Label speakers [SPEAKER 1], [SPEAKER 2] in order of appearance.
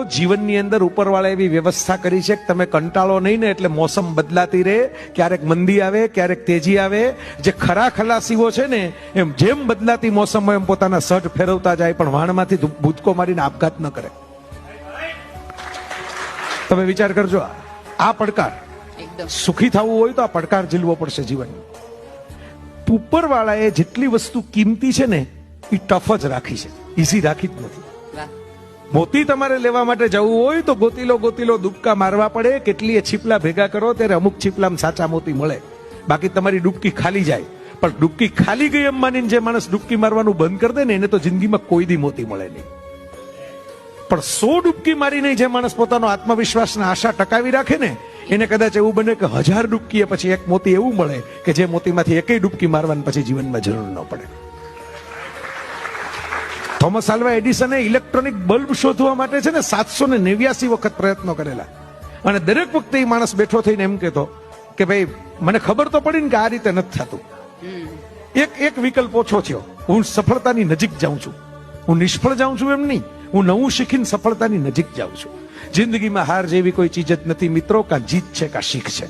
[SPEAKER 1] જીવનની અંદર ઉપરવાળા એવી વ્યવસ્થા કરી છે કે તમે કંટાળો નહીં ને એટલે મોસમ બદલાતી રહે, ક્યારેક મંદી આવે, ક્યારેક તેજી આવે. જે ખરા ખલાસીઓ છે ને એમ જેમ બદલાતી મોસમમાં એમ પોતાના સટ ફેરવતા જાય, પણ વાણમાંથી ભૂતકો મારીને આપઘાત ન કરે. તમે વિચાર કરજો, આ પડકાર સુખી થવું હોય તો આ પડકાર ઝીલવો પડશે જીવનમાં. ઉપરવાળાએ જેટલી વસ્તુ કિંમતી છે ને એ ટફ જ રાખી છે, ઈઝી રાખી જ નથી. મોતી તમારે લેવા માટે જવું હોય તો ગોતીલો ડૂબકા મારવા પડે. કેટલીય છીપલા ભેગા કરો ત્યારે અમુક છીપલામાં સાચા મોતી મળે, બાકી તમારી ડૂબકી ખાલી જાય. પણ ડૂબકી ખાલી ગઈ એમ માનીને જે માણસ ડૂબકી મારવાનું બંધ કરી દે ને એને તો જિંદગીમાં કોઈ દી મોતી મળે નહીં. પણ 100 ડૂબકી મારીને જે માણસ પોતાનો આત્મવિશ્વાસના આશા ટકાવી રાખે ને એને કદાચ એવું બને કે 1000 ડૂબકીએ પછી એક મોતી એવું મળે કે જે મોતીમાંથી એકેય ડૂબકી મારવાની પછી જીવનમાં જરૂર ન પડે. થોમસ આલ્વા એડિસને ઇલેક્ટ્રોનિક બલ્બ શોધવા માટે છે ને 789 વખત પ્રયત્નો કરેલા. અને દરેક વખતે એ માણસ બેઠો થઈને એમ કહેતો કે ભાઈ મને ખબર તો પડી ને કે આ રીતે નથી થતું. એક વિકલ્પ ઓછો થયો, હું સફળતાની નજીક જાઉં છું. હું નિષ્ફળ જાઉં છું એમ નહીં, હું નવું શીખીને સફળતાની નજીક જાઉં છું. જિંદગીમાં હાર જેવી કોઈ ચીજ જ નથી મિત્રો, કાં જીત છે કાં શીખ છે.